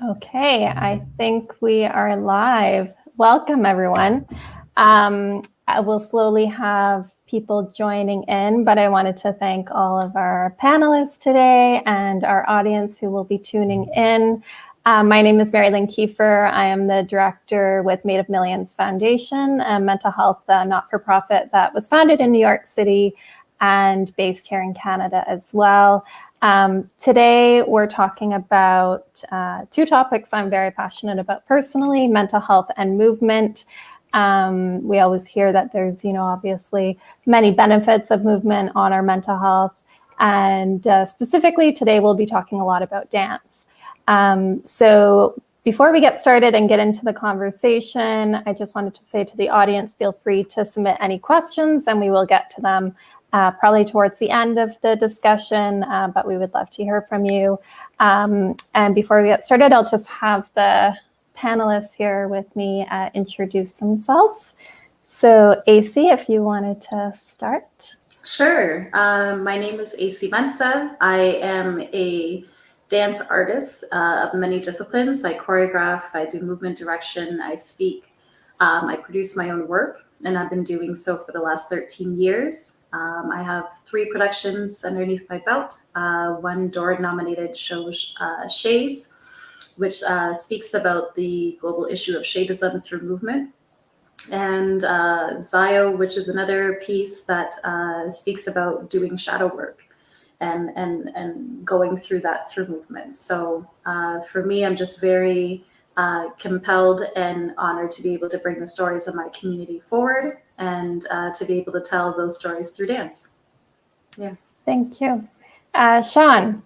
Okay, I think we are live. Welcome, everyone. I will slowly have people joining in, but I wanted to thank all of our panelists today and our audience who will be tuning in. My name is Mary Lynn Kiefer. I am the director with Made of Millions Foundation, a mental health not-for-profit that was founded in New York City and based here in Canada as well. Today, we're talking about two topics I'm very passionate about personally, mental health and movement. We always hear that there's, obviously many benefits of movement on our mental health. And specifically today, we'll be talking a lot about dance. So before we get started and get into the conversation, I just wanted to say to the audience, feel free to submit any questions and we will get to them probably towards the end of the discussion, but we would love to hear from you. And before we get started, I'll just have the panelists here with me introduce themselves. So AC, if you wanted to start. Sure. My name is AC Mensa. I am a dance artist of many disciplines. I choreograph, I do movement direction, I speak, I produce my own work. And I've been doing so for the last 13 years. I have 3 productions underneath my belt. One Dora-nominated show, Shades, which speaks about the global issue of shadeism through movement. And Zio, which is another piece that speaks about doing shadow work and going through that through movement. So for me, I'm just very compelled and honored to be able to bring the stories of my community forward and to be able to tell those stories through dance. Yeah. Thank you. Shawn.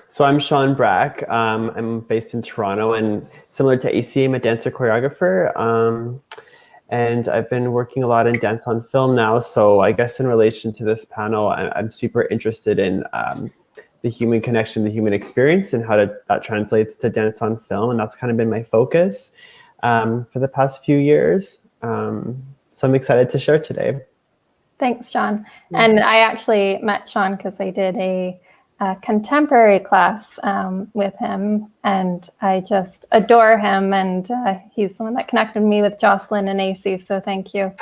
So I'm Shawn Bracke. I'm based in Toronto, and similar to AC, I'm a dancer choreographer. And I've been working a lot in dance on film now. So I guess in relation to this panel, I'm super interested in the human connection, the human experience, and how that translates to dance on film. And that's kind of been my focus for the past few years. So I'm excited to share today. Thanks, Shawn. Yeah. And I actually met Shawn because I did a contemporary class with him, and I just adore him. And he's the one that connected me with Jocelyn and AC, so thank you.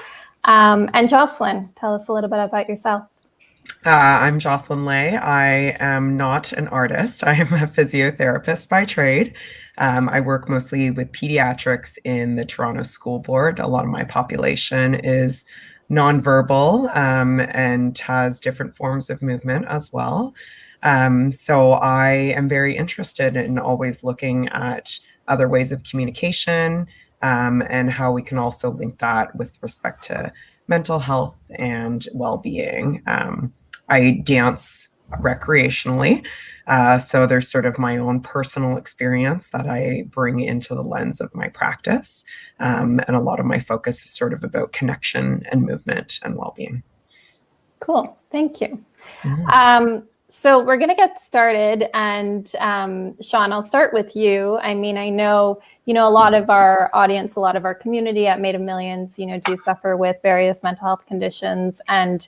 And Jocelyn, tell us a little bit about yourself. I'm Jocelyn Lay. I am not an artist. I am a physiotherapist by trade. I work mostly with pediatrics in the Toronto School Board. A lot of my population is nonverbal and has different forms of movement as well. So I am very interested in always looking at other ways of communication and how we can also link that with respect to mental health and well-being. I dance recreationally, so there's sort of my own personal experience that I bring into the lens of my practice, and a lot of my focus is sort of about connection and movement and well-being. Cool, thank you. Mm-hmm. So we're going to get started, and Shawn, I'll start with you. I mean, I know, a lot of our audience, a lot of our community at Made of Millions, do suffer with various mental health conditions. And,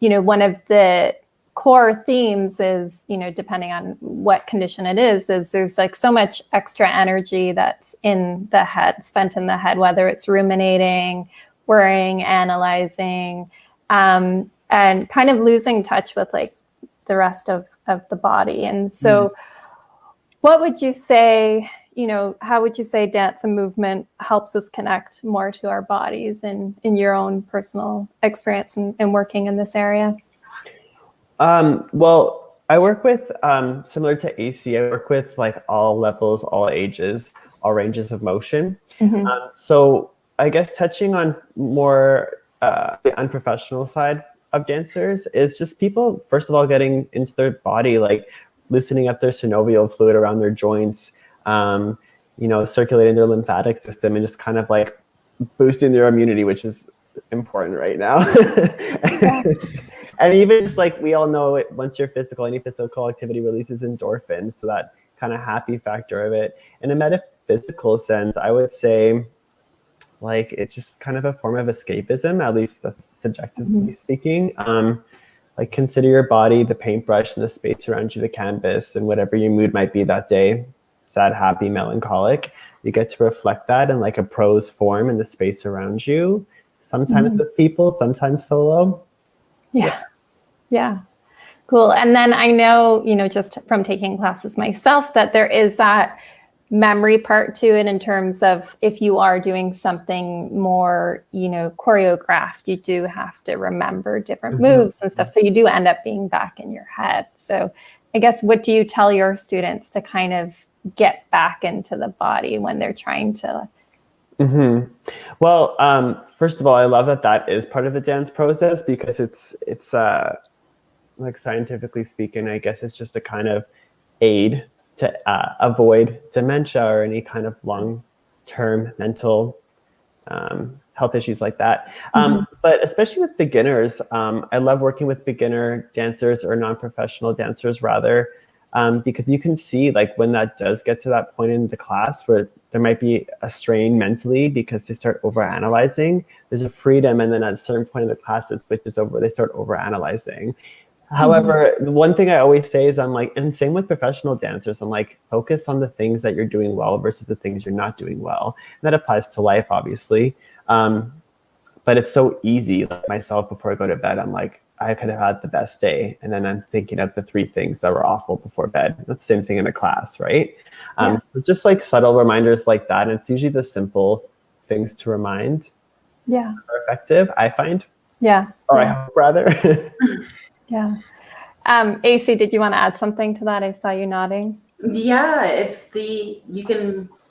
one of the core themes is, depending on what condition it is there's like so much extra energy that's in the head, spent in the head, whether it's ruminating, worrying, analyzing, and kind of losing touch with like the rest of the body. And so what would you say, how would you say dance and movement helps us connect more to our bodies in your own personal experience in working in this area? Well, I work with, similar to AC, I work with like all levels, all ages, all ranges of motion. Mm-hmm. So I guess touching on more the unprofessional side of dancers is just people, first of all, getting into their body, like loosening up their synovial fluid around their joints, circulating their lymphatic system, and just kind of like boosting their immunity, which is important right now. And even just like we all know it, once you're physical, any physical activity releases endorphins, so that kind of happy factor of it. In a metaphysical sense, I would say like it's just kind of a form of escapism, at least that's subjectively speaking. Like consider your body, the paintbrush, and the space around you, the canvas, and whatever your mood might be that day. sad, happy, melancholic, you get to reflect that in like a prose form in the space around you, sometimes with people, sometimes solo. Yeah. Cool. And then I know, just from taking classes myself, that there is that memory part to it in terms of if you are doing something more, choreographed, you do have to remember different moves and stuff. So you do end up being back in your head. So I guess, what do you tell your students to kind of get back into the body when they're trying to? Well, first of all, I love that is part of the dance process, because it's like, scientifically speaking, I guess it's just a kind of aid to avoid dementia or any kind of long-term mental health issues like that. But especially with beginners, I love working with beginner dancers, or non-professional dancers rather, because you can see, like, when that does get to that point in the class where there might be a strain mentally because they start overanalyzing, there's a freedom, and then at a certain point in the class it switches over, they start overanalyzing. However, the one thing I always say is, I'm like, and same with professional dancers, I'm like, focus on the things that you're doing well versus the things you're not doing well. And that applies to life, obviously. But it's so easy, like myself, before I go to bed, I'm like, I could have had the best day. And then I'm thinking of the 3 things that were awful before bed. That's the same thing in a class, right? Just like subtle reminders like that. And it's usually the simple things to remind are effective, I find. Or I hope, rather. AC, did you want to add something to that? I saw you nodding. Yeah,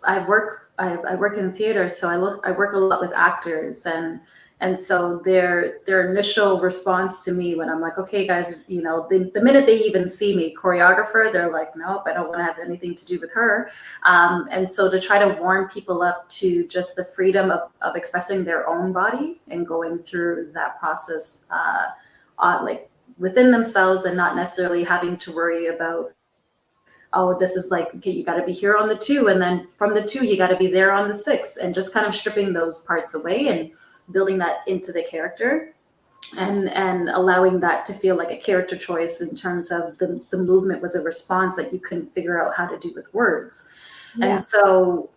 I work in theater, so I work a lot with actors, and so their initial response to me when I'm like, okay guys, the minute they even see me, choreographer, they're like, nope, I don't want to have anything to do with her. And so to try to warm people up to just the freedom of expressing their own body and going through that process, like within themselves, and not necessarily having to worry about, oh, this is like, okay, you got to be here on the 2, and then from the 2 you got to be there on the 6, and just kind of stripping those parts away and building that into the character, and allowing that to feel like a character choice in terms of the movement was a response that you couldn't figure out how to do with words. And so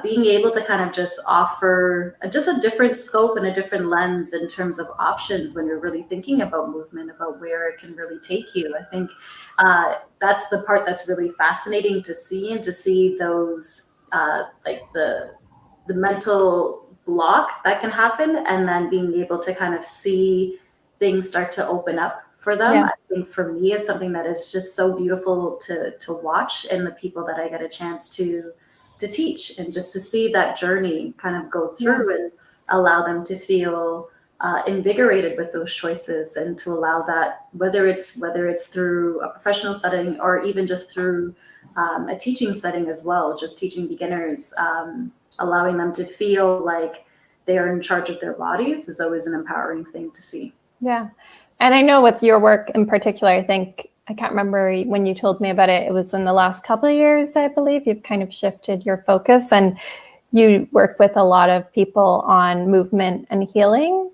being able to kind of just offer just a different scope and a different lens in terms of options when you're really thinking about movement, about where it can really take you. I think that's the part that's really fascinating to see, and to see those like the mental block that can happen, and then being able to kind of see things start to open up for them. I think for me is something that is just so beautiful to watch, and the people that I get a chance to teach, and just to see that journey kind of go through and allow them to feel invigorated with those choices, and to allow that, whether it's through a professional setting or even just through a teaching setting as well, just teaching beginners, allowing them to feel like they're in charge of their bodies is always an empowering thing to see. Yeah. And I know with your work in particular, I can't remember when you told me about it. It was in the last couple of years, I believe. You've kind of shifted your focus, and you work with a lot of people on movement and healing.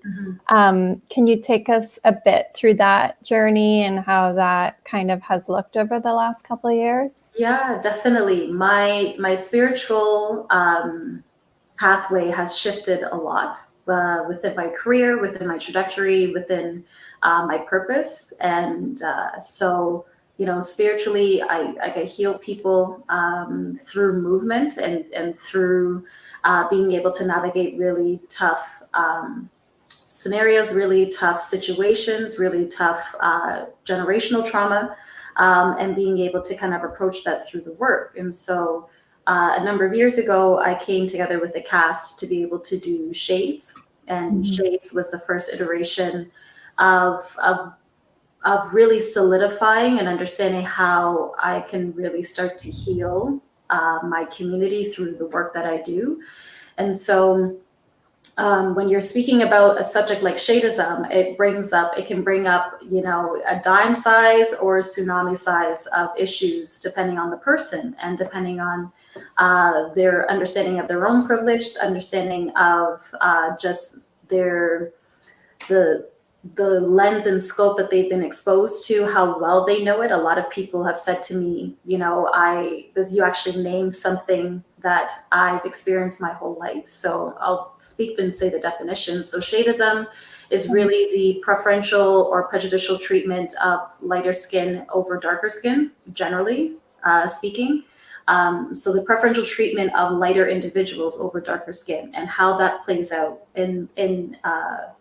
Can you take us a bit through that journey and how that kind of has looked over the last couple of years? Yeah, definitely. My spiritual pathway has shifted a lot within my career, within my trajectory, within my purpose. And so, spiritually, I heal people through movement, and through being able to navigate really tough scenarios, really tough situations, really tough generational trauma, and being able to kind of approach that through the work. And so a number of years ago, I came together with a cast to be able to do Shades, and Shades was the first iteration of really solidifying and understanding how I can really start to heal my community through the work that I do. And so when you're speaking about a subject like shadeism, it can bring up, a dime size or tsunami size of issues, depending on the person, and depending on their understanding of their own privilege, understanding of just the the lens and scope that they've been exposed to, how well they know it. A lot of people have said to me, you actually named something that I've experienced my whole life. So I'll speak and say the definition. So shadism is really the preferential or prejudicial treatment of lighter skin over darker skin, generally speaking. So the preferential treatment of lighter individuals over darker skin, and how that plays out in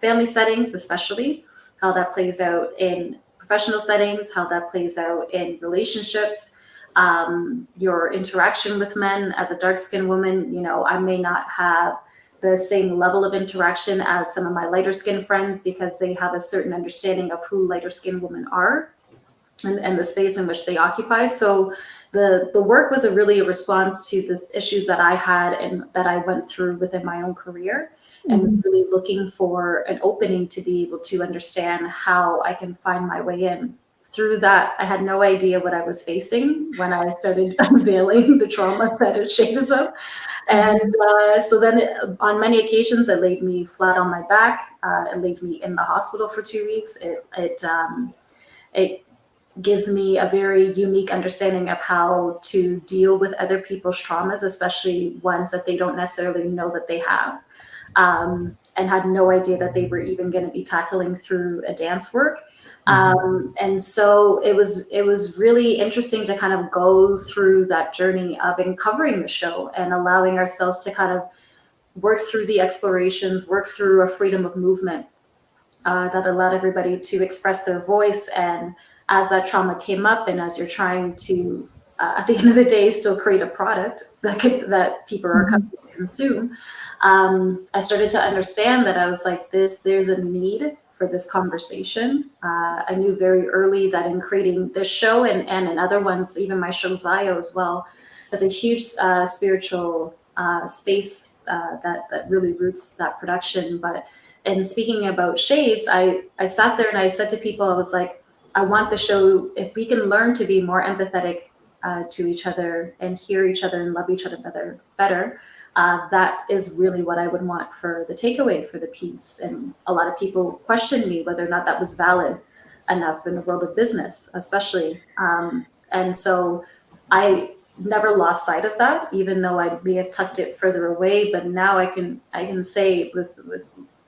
family settings, especially how that plays out in professional settings, how that plays out in relationships, your interaction with men. As a dark-skinned woman, I may not have the same level of interaction as some of my lighter skinned friends, because they have a certain understanding of who lighter skinned women are and the space in which they occupy. So the work was really a response to the issues that I had and that I went through within my own career, and was really looking for an opening to be able to understand how I can find my way in. Through that, I had no idea what I was facing when I started unveiling the trauma that is shadism. And so then on many occasions, it laid me flat on my back. It laid me in the hospital for 2 weeks. It gives me a very unique understanding of how to deal with other people's traumas, especially ones that they don't necessarily know that they have, and had no idea that they were even going to be tackling through a dance work. And so it was really interesting to kind of go through that journey of uncovering the show and allowing ourselves to kind of work through the explorations, work through a freedom of movement that allowed everybody to express their voice. And as that trauma came up, and as you're trying to, at the end of the day, still create a product that people are coming to consume, I started to understand that I was like, there's a need for this conversation. I knew very early that in creating this show and in other ones, even my show Zio as well, has a huge spiritual space that really roots that production. But in speaking about shades, I sat there and I said to people, I was like, I want the show, if we can learn to be more empathetic to each other and hear each other and love each other better, that is really what I would want for the takeaway for the piece. And a lot of people questioned me whether or not that was valid enough in the world of business, especially. And so I never lost sight of that, even though I may have tucked it further away. But now I can say with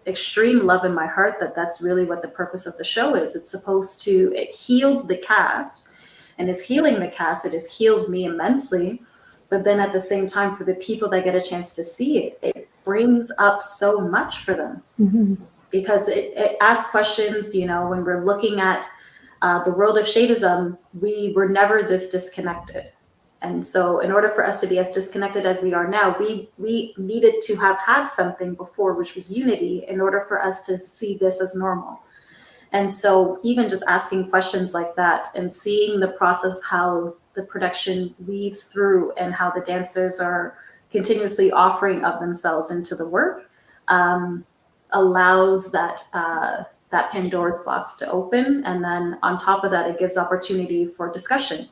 extreme love in my heart that that's really what the purpose of the show is. It's supposed to, it healed the cast and is healing the cast. It has healed me immensely. But then at the same time, for the people that get a chance to see it, it brings up so much for them, because it asks questions. When we're looking at the world of shadism, we were never this disconnected. And so in order for us to be as disconnected as we are now, we needed to have had something before, which was unity, in order for us to see this as normal. And so even just asking questions like that and seeing the process of how the production weaves through and how the dancers are continuously offering of themselves into the work allows that Pandora's box to open. And then on top of that, it gives opportunity for discussion.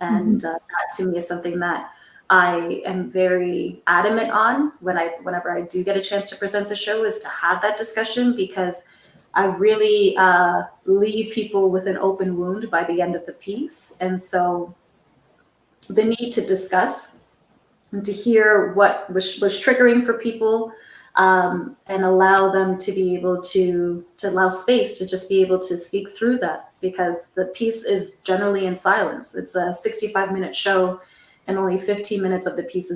And that to me is something that I am very adamant on whenever I do get a chance to present the show, is to have that discussion, because I really leave people with an open wound by the end of the piece. And so the need to discuss and to hear what was triggering for people, and allow them to be able to allow space to just be able to speak through that, because the piece is generally in silence. It's a 65-minute show, and only 15 minutes of the piece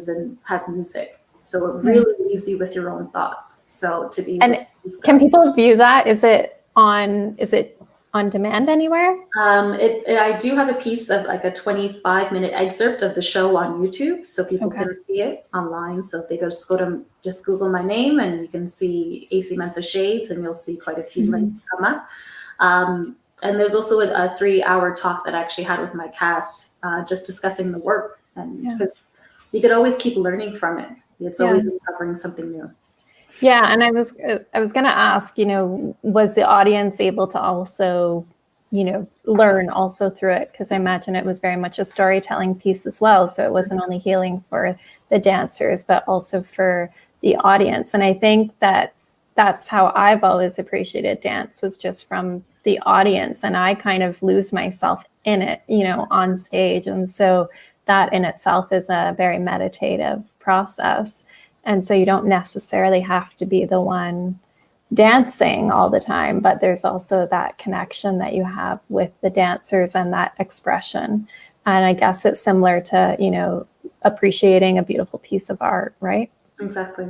has music. So it really leaves you with your own thoughts. So to be able to can people view that? Is it on demand anywhere? I do have a piece of like a 25-minute excerpt of the show on YouTube, so people can see it online. So if they just Google my name, and you can see AC Mensa Shades, and you'll see quite a few links come up. And there's also a 3-hour talk that I actually had with my cast, just discussing the work, and because you could always keep learning from it. It's always uncovering something new. Yeah, and I was going to ask, was the audience able to also, learn also through it? Because I imagine it was very much a storytelling piece as well. So it wasn't only healing for the dancers, but also for the audience. And I think that that's how I've always appreciated dance, was just from the audience, and I kind of lose myself in it, on stage. And so that in itself is a very meditative process. And so you don't necessarily have to be the one dancing all the time, but there's also that connection that you have with the dancers and that expression. And I guess it's similar to, appreciating a beautiful piece of art, right? Exactly.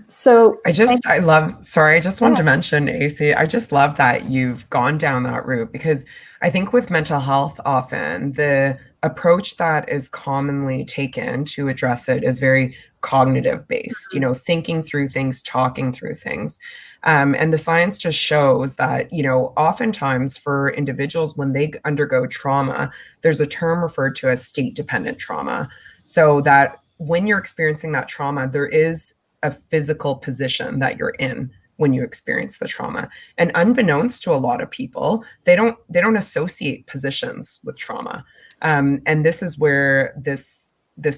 So I just wanted to mention, AC, I just love that you've gone down that route, because I think with mental health, often the approach that is commonly taken to address it is very cognitive based, thinking through things, talking through things. And the science just shows that, oftentimes for individuals, when they undergo trauma, there's a term referred to as state dependent trauma. So that when you're experiencing that trauma, there is a physical position that you're in when you experience the trauma. And unbeknownst to a lot of people, they don't associate positions with trauma. And this is where this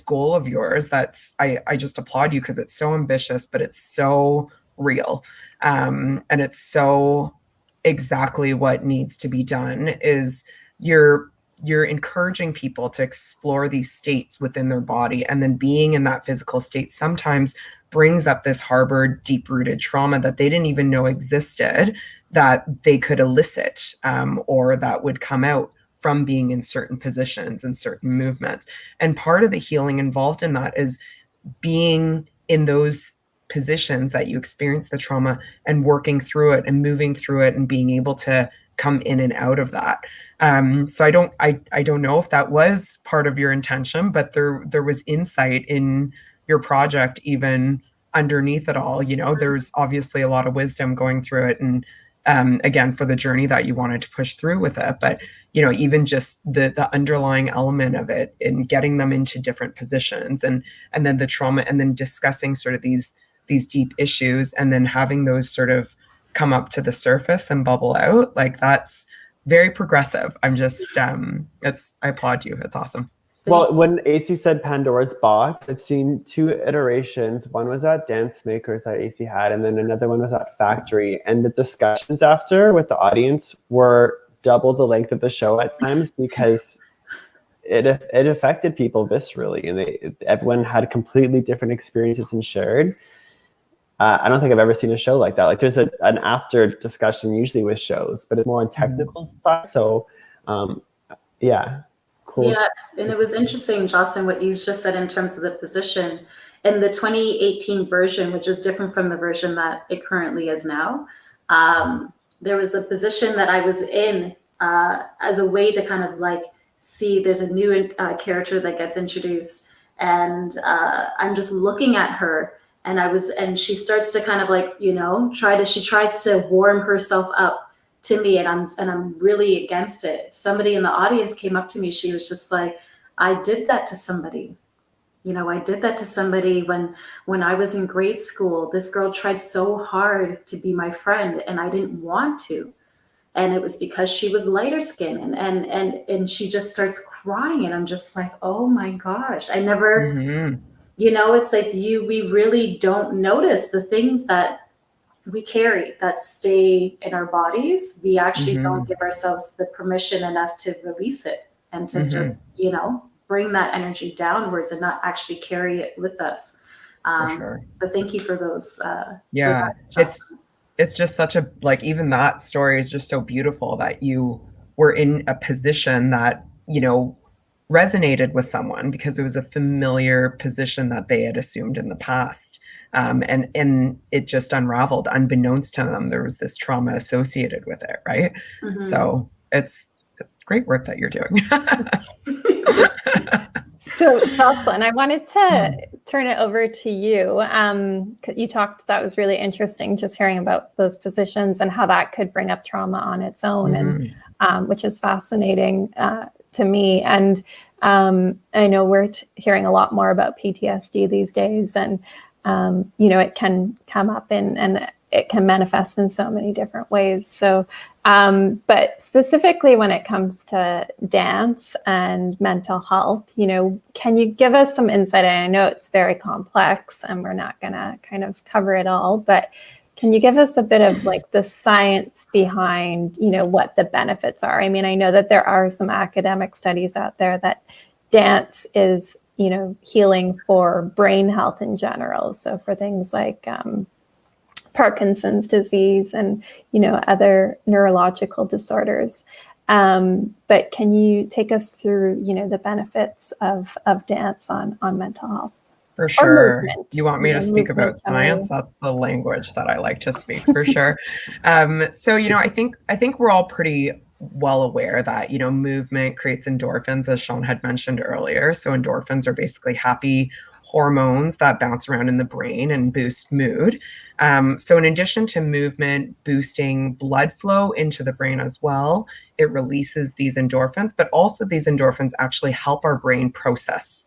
goal of yours, I just applaud you, because it's so ambitious, but it's so real. And it's so exactly what needs to be done. Is you're encouraging people to explore these states within their body, and then being in that physical state sometimes brings up this harbored, deep-rooted trauma that they didn't even know existed, that they could elicit, or that would come out from being in certain positions and certain movements. And part of the healing involved in that is being in those positions that you experience the trauma and working through it and moving through it and being able to come in and out of that. So I don't know if that was part of your intention, but there was insight in your project even underneath it all. There's obviously a lot of wisdom going through it, and again, for the journey that you wanted to push through with it. But even just the underlying element of it, and getting them into different positions, and then the trauma, and then discussing sort of these deep issues, and then having those sort of come up to the surface and bubble out, like that's very progressive. I'm just I applaud you. It's awesome. Well, when AC said Pandora's box, I've seen 2 iterations. One was at Dance Makers that AC had, and then another one was at Factory. And the discussions after with the audience were double the length of the show at times, because it affected people viscerally, and everyone had completely different experiences and shared. I don't think I've ever seen a show like that. Like, there's an after discussion usually with shows, but it's more on technical side. So, yeah. Cool. Yeah, and it was interesting, Jocelyn, what you just said in terms of the position. In the 2018 version, which is different from the version that it currently is now, there was a position that I was in as a way to kind of like see there's a new character that gets introduced, and I'm just looking at her, and she starts to kind of like, she tries to warm herself up to me, and I'm really against it. Somebody in the audience came up to me. She was just like, I did that to somebody. I did that to somebody when I was in grade school. This girl tried so hard to be my friend, and I didn't want to. And it was because she was lighter skinned, and she just starts crying, and I'm just like, oh my gosh, I never, it's like we really don't notice the things that we carry that stay in our bodies. We actually don't give ourselves the permission enough to release it, and to just, bring that energy downwards and not actually carry it with us. For sure. But thank you for those. Yeah, it's just such a, like, even that story is just so beautiful, that you were in a position that, resonated with someone because it was a familiar position that they had assumed in the past. And it just unraveled. Unbeknownst to them, there was this trauma associated with it, right? So it's great work that you're doing. So, Jocelyn, I wanted to turn it over to you. You talked, that was really interesting, just hearing about those positions and how that could bring up trauma on its own, and which is fascinating to me. And I know we're hearing a lot more about PTSD these days, and it can come up in it can manifest in so many different ways. So, but specifically when it comes to dance and mental health, can you give us some insight? And I know it's very complex and we're not going to kind of cover it all, but can you give us a bit of like the science behind, what the benefits are? I mean, I know that there are some academic studies out there that dance is, healing for brain health in general. So for things like Parkinson's disease and, other neurological disorders. But can you take us through, the benefits of dance on mental health? For sure. Movement, You want me to speak about science? That's the language that I like to speak, for sure. So, I think we're all pretty well aware that, movement creates endorphins, as Shawn had mentioned earlier. So endorphins are basically happy hormones that bounce around in the brain and boost mood. So in addition to movement boosting blood flow into the brain as well, it releases these endorphins, but also these endorphins actually help our brain process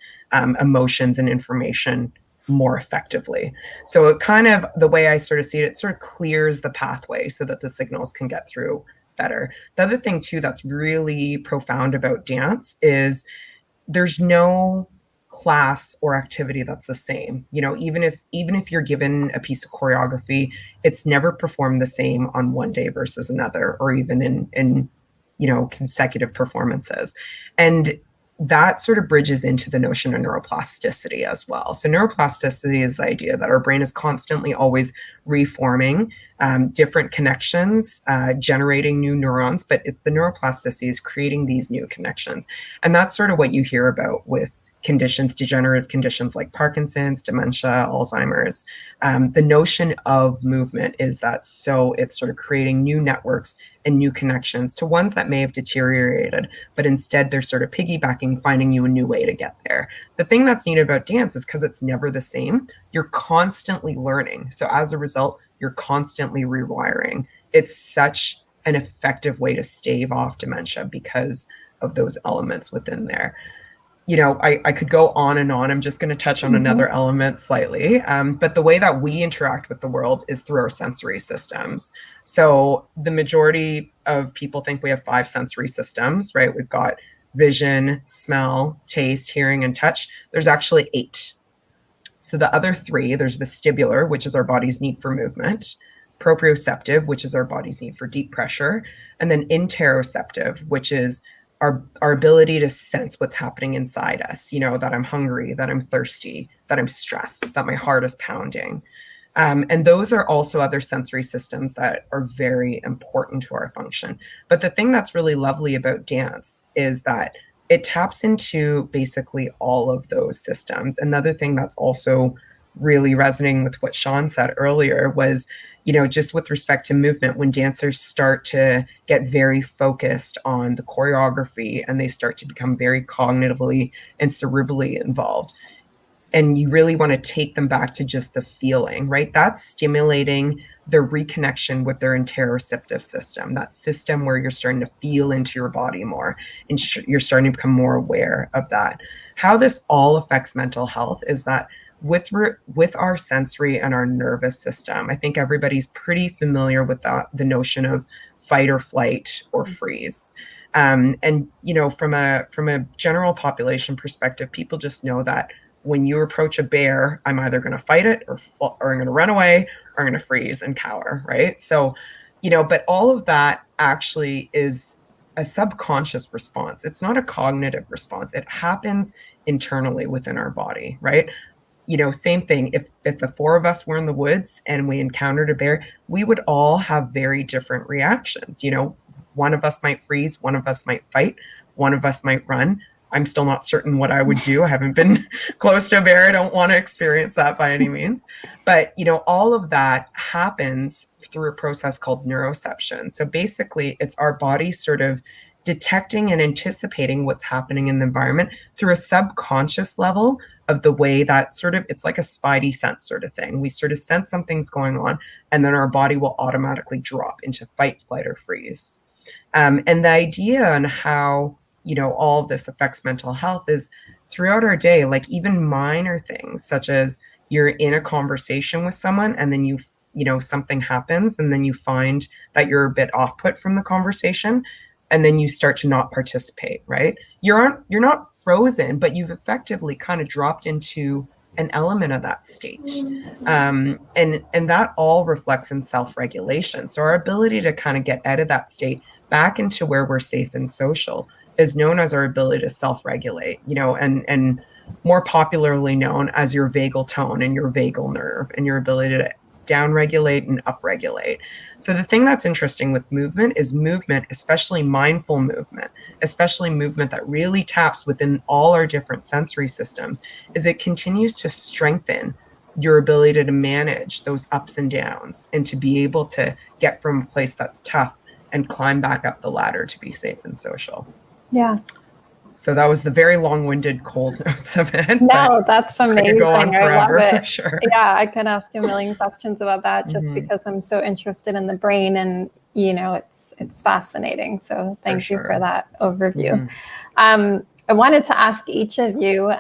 emotions and information more effectively. So it kind of, the way I sort of see it, it sort of clears the pathway so that the signals can get through better. The other thing too that's really profound about dance is there's no class or activity that's the same. Even if you're given a piece of choreography, it's never performed the same on one day versus another, or even in consecutive performances. And that sort of bridges into the notion of neuroplasticity as well. So neuroplasticity is the idea that our brain is constantly always reforming different connections, generating new neurons, but it's the neuroplasticity is creating these new connections. And that's sort of what you hear about with degenerative conditions like Parkinson's, dementia, Alzheimer's. The notion of movement is that it's sort of creating new networks and new connections to ones that may have deteriorated, but instead they're sort of piggybacking, finding you a new way to get there. The thing that's neat about dance is because it's never the same, you're constantly learning. So as a result, you're constantly rewiring. It's such an effective way to stave off dementia because of those elements within there. I could go on and on. I'm just going to touch on another element slightly. But the way that we interact with the world is through our sensory systems. So the majority of people think we have 5 sensory systems, right? We've got vision, smell, taste, hearing, and touch. There's actually 8. So the other 3, there's vestibular, which is our body's need for movement, proprioceptive, which is our body's need for deep pressure, and then interoceptive, which is our ability to sense what's happening inside us, that I'm hungry, that I'm thirsty, that I'm stressed, that my heart is pounding. And those are also other sensory systems that are very important to our function. But the thing that's really lovely about dance is that it taps into basically all of those systems. Another thing that's also really resonating with what Shawn said earlier was, just with respect to movement, when dancers start to get very focused on the choreography and they start to become very cognitively and cerebrally involved, and you really want to take them back to just the feeling, right? That's stimulating their reconnection with their interoceptive system, that system where you're starting to feel into your body more and you're starting to become more aware of that. How this all affects mental health is that with our sensory and our nervous system, I think everybody's pretty familiar with the notion of fight or flight or freeze. And from a general population perspective, people just know that when you approach a bear, I'm either going to fight it or I'm going to run away or I'm going to freeze and cower, right? So, but all of that actually is a subconscious response. It's not a cognitive response. It happens internally within our body, right? Same thing. If the 4 of us were in the woods and we encountered a bear, we would all have very different reactions. One of us might freeze, one of us might fight, one of us might run. I'm still not certain what I would do. I haven't been close to a bear. I don't want to experience that by any means. But, all of that happens through a process called neuroception. So basically, it's our body sort of detecting and anticipating what's happening in the environment through a subconscious level of the way that it's like a spidey sense sort of thing. We sort of sense something's going on, and then our body will automatically drop into fight, flight, or freeze. And the idea on how all of this affects mental health is throughout our day, like even minor things such as you're in a conversation with someone and then you something happens and then you find that you're a bit off put from the conversation, and then you start to not participate, right? You're not frozen, but you've effectively kind of dropped into an element of that state. And that all reflects in self-regulation. So our ability to kind of get out of that state back into where we're safe and social is known as our ability to self-regulate, and more popularly known as your vagal tone and your vagal nerve and your ability to downregulate and upregulate. So the thing that's interesting with movement is movement, especially mindful movement, especially movement that really taps within all our different sensory systems, is it continues to strengthen your ability to manage those ups and downs and to be able to get from a place that's tough and climb back up the ladder to be safe and social. Yeah. So that was the very long-winded Cole's notes of it. No, that's amazing. Go on forever, I love it. for sure. Yeah, I could ask a million questions about that just because I'm so interested in the brain, and it's fascinating. So thank you for that overview. I wanted to ask each of you,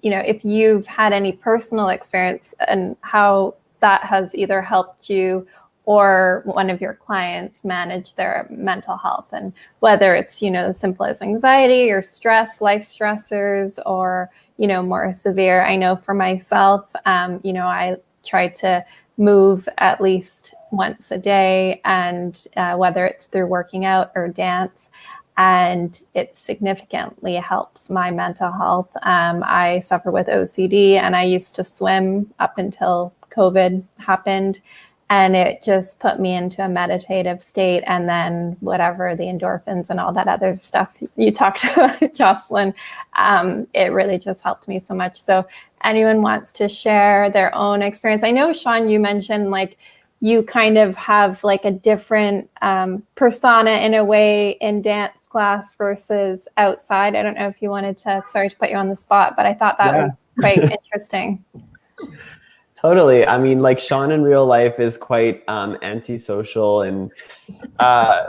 if you've had any personal experience and how that has either helped you or one of your clients manage their mental health, and whether it's, as simple as anxiety or stress, life stressors, or, more severe. I know for myself, I try to move at least once a day, and whether it's through working out or dance, and it significantly helps my mental health. I suffer with OCD, and I used to swim up until COVID happened. And it just put me into a meditative state. And then whatever, the endorphins and all that other stuff you talked about, Jocelyn, it really just helped me so much. So anyone wants to share their own experience? I know, Shawn, you mentioned you kind of have a different persona in a way in dance class versus outside. I don't know if you wanted to, sorry to put you on the spot, but I thought that was quite interesting. Totally. I mean, Shawn in real life is quite antisocial and I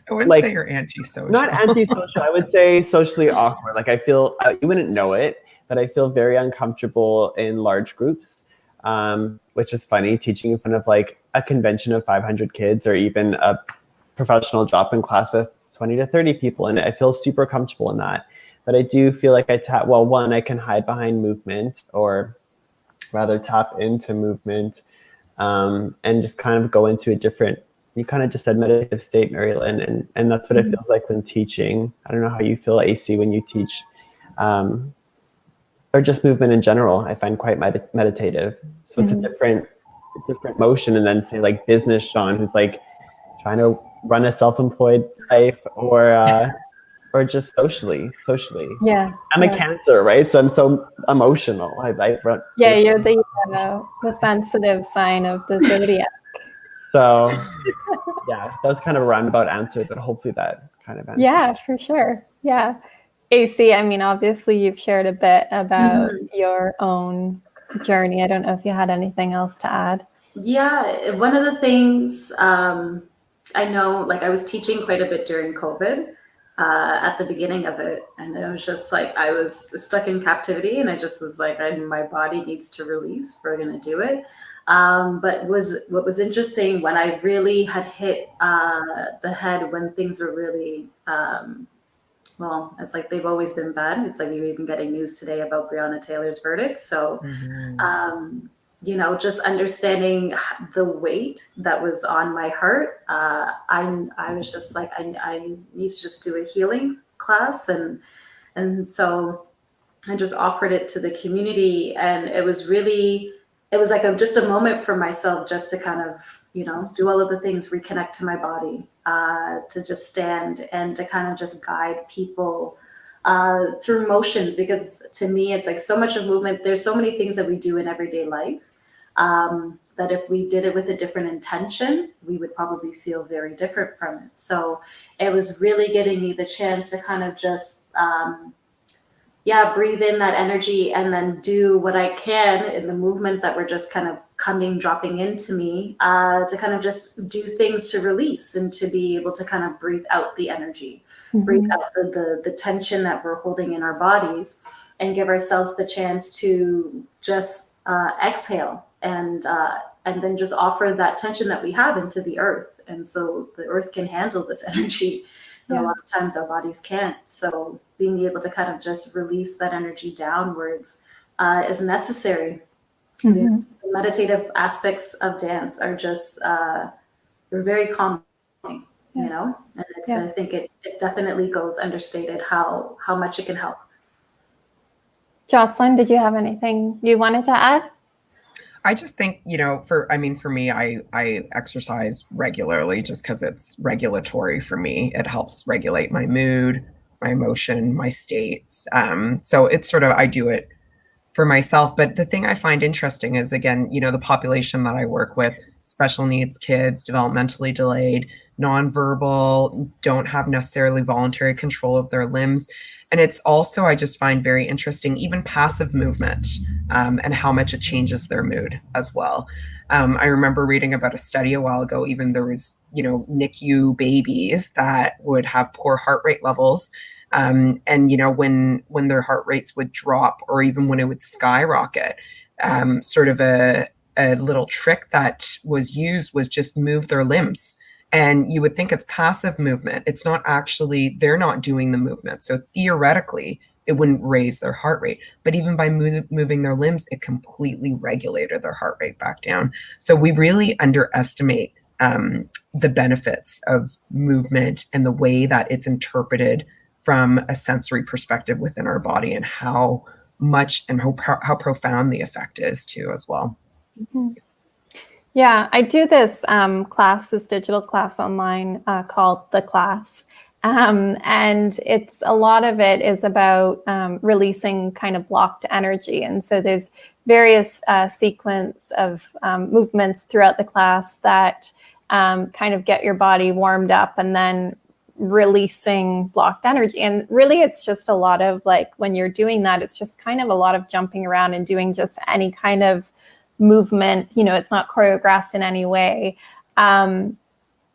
wouldn't say you're antisocial. Not antisocial. I would say socially awkward. I feel you wouldn't know it, but I feel very uncomfortable in large groups, which is funny, teaching in front of a convention of 500 kids or even a professional drop-in class with 20 to 30 people. And I feel super comfortable in that. But I do feel like I can hide behind movement, or rather tap into movement, and just kind of go into a different, you kind of just said meditative state, Marilyn, and that's what it feels like when teaching. I don't know how you feel, AC, when you teach, or just movement in general. I find quite meditative. So it's a different motion. And then say business Shawn, who's trying to run a self-employed life, or just socially. Yeah. I'm a Cancer, right? So I'm so emotional. You're the sensitive sign of the zodiac. So that was kind of a roundabout answer, but hopefully that kind of answers. Yeah, for sure. Yeah. AC, I mean, obviously you've shared a bit about your own journey. I don't know if you had anything else to add. Yeah, one of the things I know, I was teaching quite a bit during COVID. At the beginning of it, and it was just I was stuck in captivity, and I just was my body needs to release, we're gonna do it. But what was interesting, when I really had hit the head, when things were really it's they've always been bad. It's you're even getting news today about Breonna Taylor's verdict. So just understanding the weight that was on my heart, I was just I need to just do a healing class, and so I just offered it to the community, and it was just a moment for myself, just to kind of do all of the things, reconnect to my body, to just stand and to kind of just guide people through motions, because to me it's so much of movement. There's so many things that we do in everyday life, that if we did it with a different intention, we would probably feel very different from it. So it was really giving me the chance to kind of just, breathe in that energy, and then do what I can in the movements that were just kind of dropping into me, to kind of just do things to release and to be able to kind of breathe out the energy, breathe out the tension that we're holding in our bodies, and give ourselves the chance to just exhale and and then just offer that tension that we have into the earth. And so the earth can handle this energy. And a lot of times our bodies can't. So being able to kind of just release that energy downwards is necessary. Mm-hmm. The meditative aspects of dance are just, they're very calming, you know? And it's, I think it definitely goes understated how much it can help. Jocelyn, did you have anything you wanted to add? I just think, for me, I exercise regularly just because it's regulatory for me. It helps regulate my mood, my emotion, my states. So it's sort of, I do it for myself. But the thing I find interesting is, again, the population that I work with, special needs kids, developmentally delayed, nonverbal, don't have necessarily voluntary control of their limbs. And it's also, I just find very interesting, even passive movement, and how much it changes their mood as well. I remember reading about a study a while ago, even there was, NICU babies that would have poor heart rate levels. And, when their heart rates would drop, or even when it would skyrocket, sort of a little trick that was used was just move their limbs. And you would think it's passive movement. It's not actually, they're not doing the movement. So theoretically, it wouldn't raise their heart rate. But even by moving their limbs, it completely regulated their heart rate back down. So we really underestimate the benefits of movement and the way that it's interpreted from a sensory perspective within our body, and how much and how profound the effect is too as well. Mm-hmm. Yeah, I do this class, this digital class online called The Class. And it's a lot of it is about releasing kind of blocked energy. And so there's various sequence of movements throughout the class that kind of get your body warmed up and then releasing blocked energy. And really, it's just a lot of like, when you're doing that, it's just kind of a lot of jumping around and doing just any kind of movement. It's not choreographed in any way. And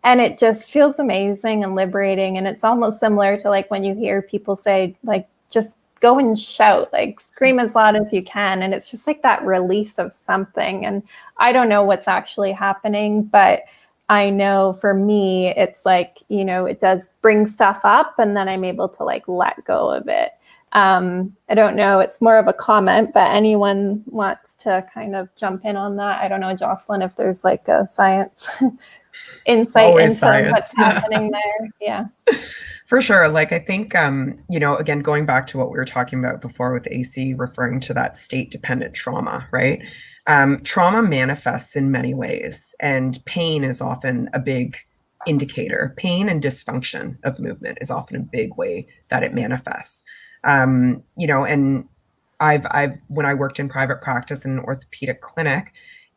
it just feels amazing and liberating. And it's almost similar to like when you hear people say, like, just go and shout, like scream as loud as you can. And it's just like that release of something. And I don't know what's actually happening, but I know for me, it's like, it does bring stuff up, and then I'm able to like let go of it. I don't know, it's more of a comment, but anyone wants to kind of jump in on that? I don't know, Jocelyn, if there's like a science insight into science. What's happening there. Yeah. For sure. Like, I think, again, going back to what we were talking about before with AC, referring to that state-dependent trauma, right? Trauma manifests in many ways, and pain is often a big indicator. Pain and dysfunction of movement is often a big way that it manifests. And I've when I worked in private practice in an orthopedic clinic,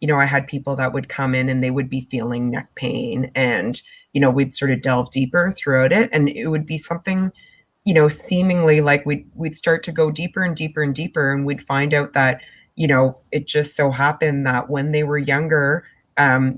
I had people that would come in and they would be feeling neck pain, and, we'd sort of delve deeper throughout it. And it would be something, seemingly like we'd start to go deeper and deeper and deeper. And we'd find out that, it just so happened that when they were younger,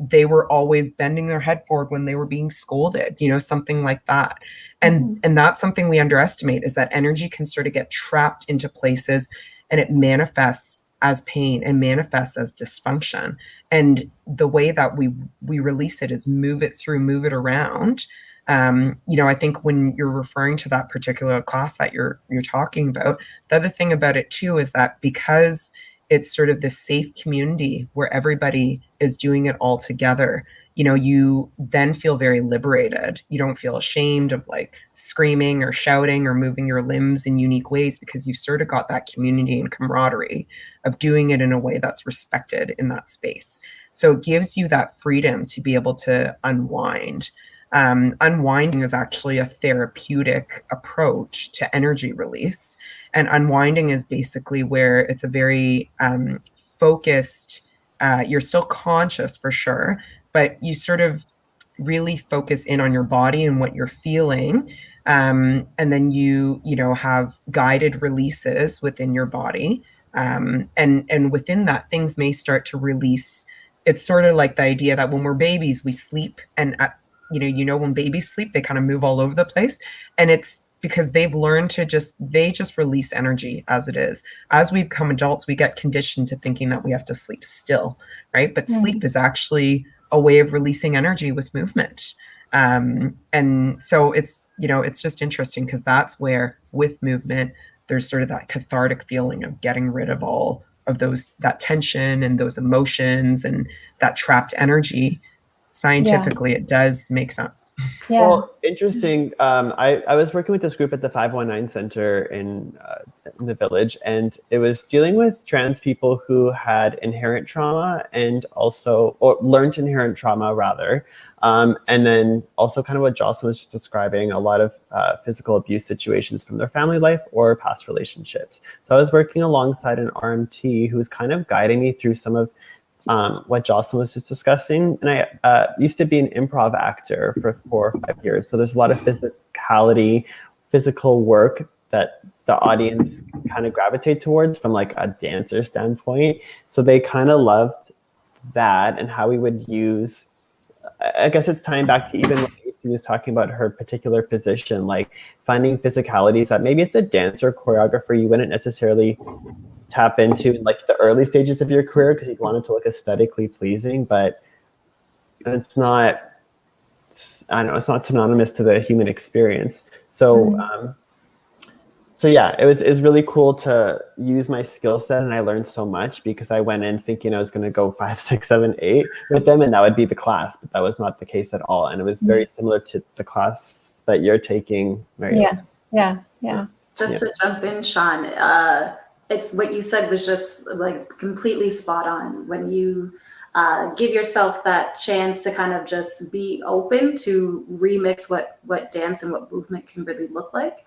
they were always bending their head forward when they were being scolded, something like that. And that's something we underestimate, is that energy can sort of get trapped into places, and it manifests as pain and manifests as dysfunction. And the way that we release it is move it through, move it around. I think when you're referring to that particular class that you're talking about, the other thing about it too is that because it's sort of this safe community where everybody is doing it all together, you then feel very liberated. You don't feel ashamed of like screaming or shouting or moving your limbs in unique ways, because you've sort of got that community and camaraderie of doing it in a way that's respected in that space. So it gives you that freedom to be able to unwind. Unwinding is actually a therapeutic approach to energy release. And unwinding is basically where it's a very focused, you're still conscious for sure, but you sort of really focus in on your body and what you're feeling. And then you have guided releases within your body. And within that, things may start to release. It's sort of like the idea that when we're babies, we sleep, and when babies sleep, they kind of move all over the place. And it's because they've learned to they just release energy as it is. As we become adults, we get conditioned to thinking that we have to sleep still, right? But sleep is actually a way of releasing energy with movement. And so it's, it's just interesting because that's where with movement, there's sort of that cathartic feeling of getting rid of all of that tension and those emotions and that trapped energy. Scientifically, it does make sense. Yeah. Well, interesting. I was working with this group at the 519 Center in the Village, and it was dealing with trans people who had inherent trauma and also, or learned inherent trauma rather. And then also kind of what Jocelyn was just describing, a lot of physical abuse situations from their family life or past relationships. So I was working alongside an RMT who was kind of guiding me through some of what Jocelyn was just discussing. And I used to be an improv actor for 4 or 5 years. So there's a lot of physicality, physical work that the audience kind of gravitate towards from like a dancer standpoint. So they kind of loved that and how we would use, I guess it's tying back to even what AC was talking about her particular position, like finding physicalities that maybe it's a dancer choreographer you wouldn't necessarily tap into in like the early stages of your career because you want it to look aesthetically pleasing, but it's not, I don't know, it's not synonymous to the human experience. So so yeah, it was really cool to use my skill set, and I learned so much because I went in thinking I was going to go 5, 6, 7, 8 with them, and that would be the class, but that was not the case at all. And it was very similar to the class that you're taking, Mary. Yeah. Just to jump in, Shawn, it's what you said was just like completely spot on. When you give yourself that chance to kind of just be open to remix what dance and what movement can really look like.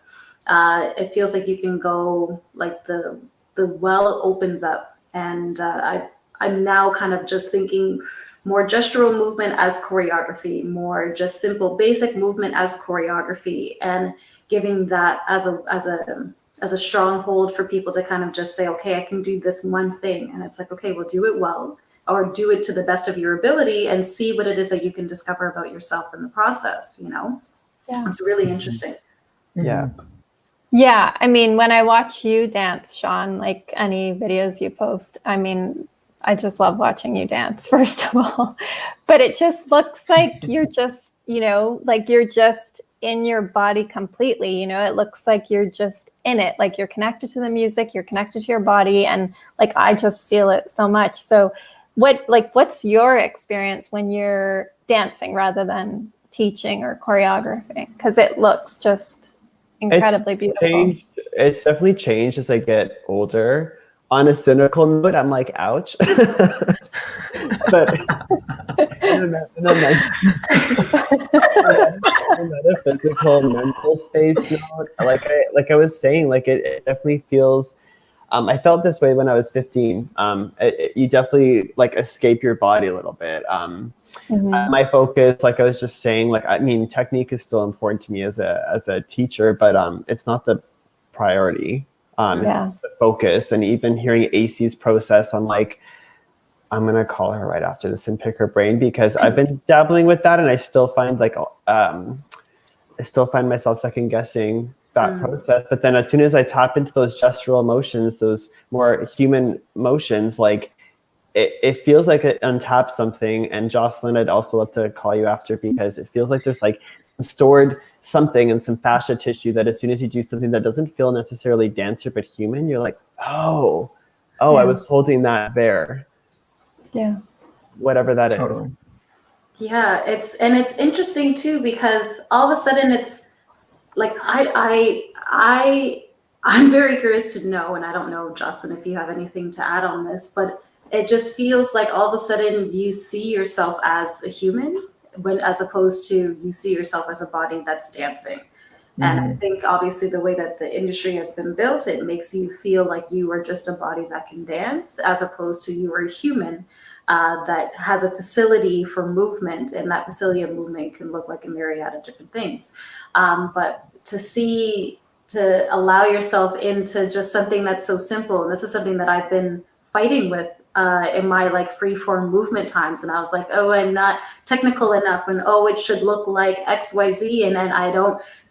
It feels like you can go like the well opens up, and I'm now kind of just thinking more gestural movement as choreography, more just simple basic movement as choreography, and giving that as a stronghold for people to kind of just say, okay, I can do this one thing, and it's like, okay, well, do it well, or do it to the best of your ability, and see what it is that you can discover about yourself in the process. It's really interesting. Yeah, I mean, when I watch you dance, Shawn, like any videos you post, I mean, I just love watching you dance, first of all. But it just looks like you're just, like you're just in your body completely. It looks like you're just in it, like you're connected to the music, you're connected to your body, and like I just feel it so much. So what's your experience when you're dancing rather than teaching or choreographing? Because it looks just incredibly beautiful. It's definitely changed as I get older. On a cynical note, I'm like, ouch. But in a metaphysical, mental space note, like I was saying, like it definitely feels. I felt this way when I was 15. You definitely like escape your body a little bit. My focus, like I was just saying, like I mean, technique is still important to me as a teacher, but it's not the priority. It's the focus. And even hearing AC's process, I'm like, I'm gonna call her right after this and pick her brain because I've been dabbling with that, and I still find myself second guessing that process. But then as soon as I tap into those gestural motions, those more human motions, like it feels like it untaps something. And Jocelyn, I'd also love to call you after because it feels like there's like stored something and some fascia tissue that as soon as you do something that doesn't feel necessarily dancer but human, you're like, oh, I was holding that there. Yeah. Whatever that is. Yeah, it's interesting too because all of a sudden it's like I'm very curious to know, and I don't know, Jocelyn, if you have anything to add on this, but it just feels like all of a sudden you see yourself as a human as opposed to you see yourself as a body that's dancing. And I think obviously the way that the industry has been built, it makes you feel like you are just a body that can dance as opposed to you are a human that has a facility for movement, and that facility of movement can look like a myriad of different things. But to allow yourself into just something that's so simple, and this is something that I've been fighting with in my like free form movement times. And I was like, oh, I'm not technical enough. And oh, it should look like XYZ. And then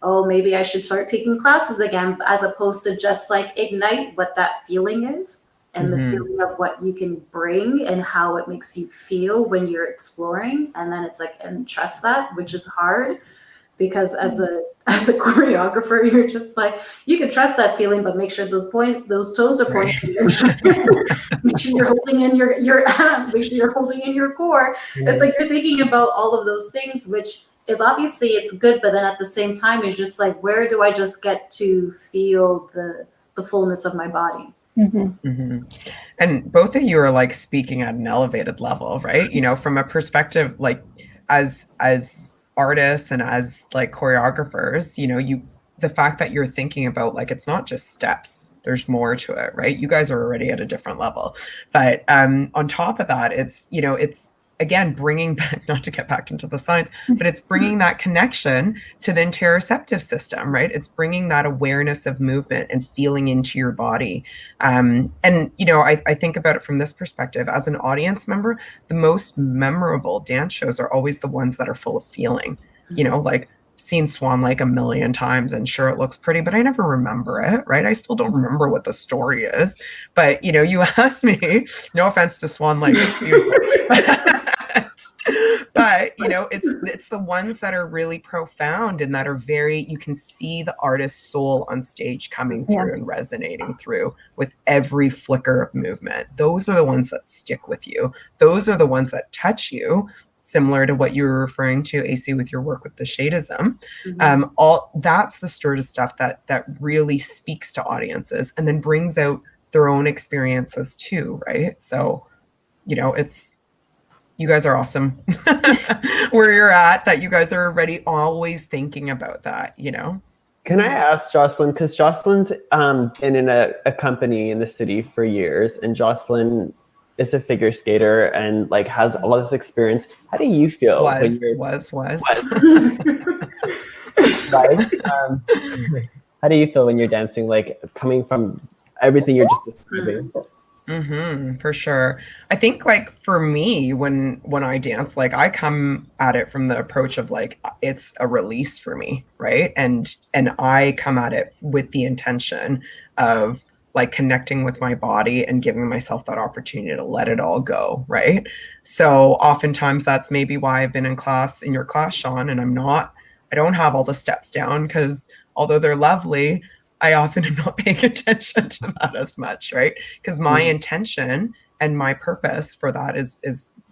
oh, maybe I should start taking classes again, as opposed to just like ignite what that feeling is and the feeling of what you can bring and how it makes you feel when you're exploring. And then it's like, and trust that, which is hard. Because as a choreographer, you're just like, you can trust that feeling, but make sure those toes are pointing. Make sure you're holding in your abs. Make sure you're holding in your core. It's like you're thinking about all of those things, which is obviously it's good, but then at the same time, it's just like, where do I just get to feel the fullness of my body? And both of you are like speaking at an elevated level, right? You know, from a perspective like as artists and as like choreographers, you know, the fact that you're thinking about like it's not just steps, there's more to it, right? You guys are already at a different level. But on top of that, it's, you know, it's again bringing back, not to get back into the science, but it's bringing that connection to the interoceptive system, right? It's bringing that awareness of movement and feeling into your body. And you know, I think about it from this perspective as an audience member. The most memorable dance shows are always the ones that are full of feeling. You know, like seen Swan Lake a million times, and sure, it looks pretty, but I never remember it, right? I still don't remember what the story is. But you know, you ask me, no offense to Swan Lake, it's beautiful. But you know, it's the ones that are really profound and that are very, you can see the artist's soul on stage coming through and resonating through with every flicker of movement. Those are the ones that stick with you. Those are the ones that touch you, similar to what you were referring to, AC, with your work with the shadism. All that's the sort of stuff that really speaks to audiences and then brings out their own experiences too, right? So, you know, you guys are awesome where you're at, that you guys are already always thinking about that, you know? Can I ask Jocelyn, because Jocelyn's been in a company in the city for years, and Jocelyn is a figure skater and like has all this experience. How do you feel when you're was guys? How do you feel when you're dancing, like coming from everything you're just describing? For sure. I think like for me, when I dance, like I come at it from the approach of like, it's a release for me, right? And I come at it with the intention of like connecting with my body and giving myself that opportunity to let it all go, right? So oftentimes that's maybe why I've been in your class, Shawn, and I don't have all the steps down, because although they're lovely, I often am not paying attention to that as much, right? Because my intention and my purpose for that is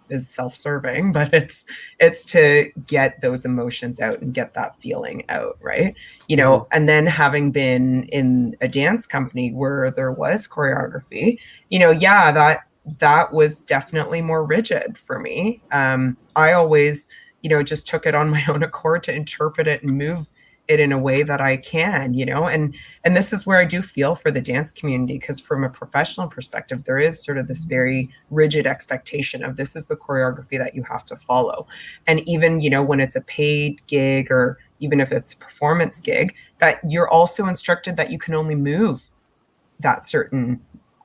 self-serving, but it's to get those emotions out and get that feeling out, right? You know, and then having been in a dance company where there was choreography, you know, that was definitely more rigid for me. I always, you know, just took it on my own accord to interpret it and move it in a way that I can, you know, and this is where I do feel for the dance community, because from a professional perspective, there is sort of this very rigid expectation of this is the choreography that you have to follow. And even, you know, when it's a paid gig or even if it's a performance gig, that you're also instructed that you can only move that certain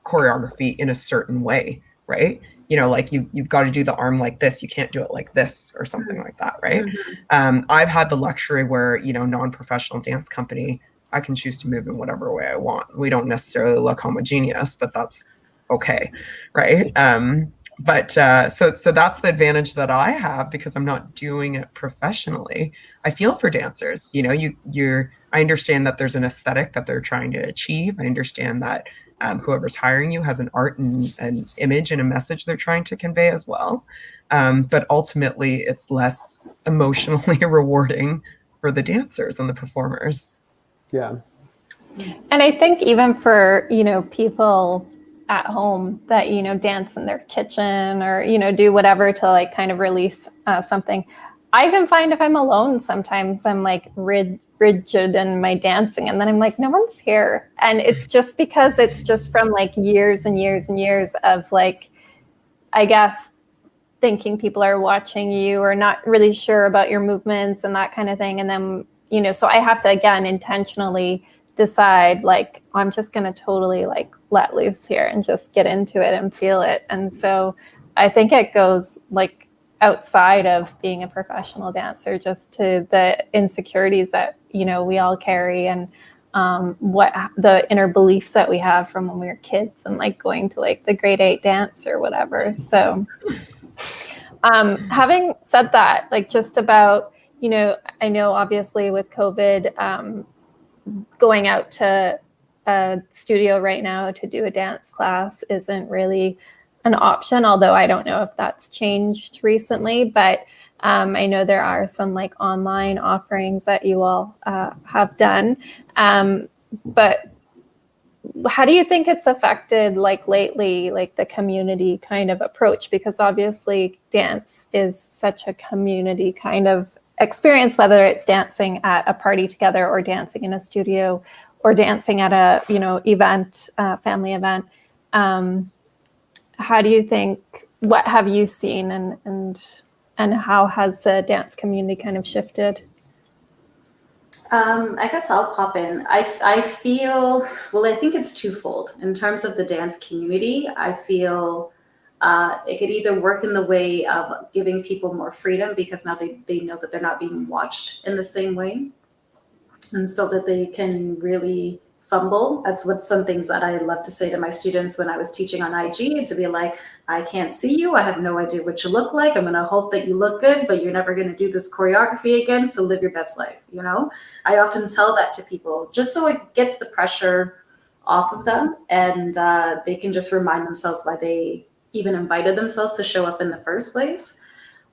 choreography in a certain way, right? You know, like you've got to do the arm like this. You can't do it like this or something like that, right? I've had the luxury where, you know, non-professional dance company, I can choose to move in whatever way I want. We don't necessarily look homogeneous, but that's okay, right? So that's the advantage that I have, because I'm not doing it professionally. I feel for dancers, you know, I understand that there's an aesthetic that they're trying to achieve. I understand that whoever's hiring you has an art and an image and a message they're trying to convey as well. But ultimately, it's less emotionally rewarding for the dancers and the performers. Yeah. And I think even for, you know, people at home that, you know, dance in their kitchen or, you know, do whatever to like kind of release something. I even find if I'm alone, sometimes I'm like rigid in my dancing, and then I'm like, no one's here. And it's just because it's just from like years and years and years of like, I guess, thinking people are watching you or not really sure about your movements and that kind of thing. And then, you know, so I have to, again, intentionally decide like, I'm just going to totally like let loose here and just get into it and feel it. And so I think it goes like outside of being a professional dancer, just to the insecurities that, you know, we all carry, and what the inner beliefs that we have from when we were kids and like going to like the grade 8 dance or whatever. So having said that, like just about, you know, I know obviously with COVID, going out to a studio right now to do a dance class isn't really an option, although I don't know if that's changed recently, but I know there are some like online offerings that you all have done. But how do you think it's affected like lately, like the community kind of approach? Because obviously dance is such a community kind of experience, whether it's dancing at a party together or dancing in a studio or dancing at a, you know, event, family event. How do you think, what have you seen, and how has the dance community kind of shifted? I guess I'll pop in. I feel, well, I think it's twofold. In terms of the dance community, I feel it could either work in the way of giving people more freedom, because now they know that they're not being watched in the same way. And so that they can really fumble. That's what some things that I love to say to my students when I was teaching on IG, to be like, I can't see you. I have no idea what you look like. I'm going to hope that you look good, but you're never going to do this choreography again. So live your best life. You know, I often tell that to people just so it gets the pressure off of them, and they can just remind themselves why they even invited themselves to show up in the first place.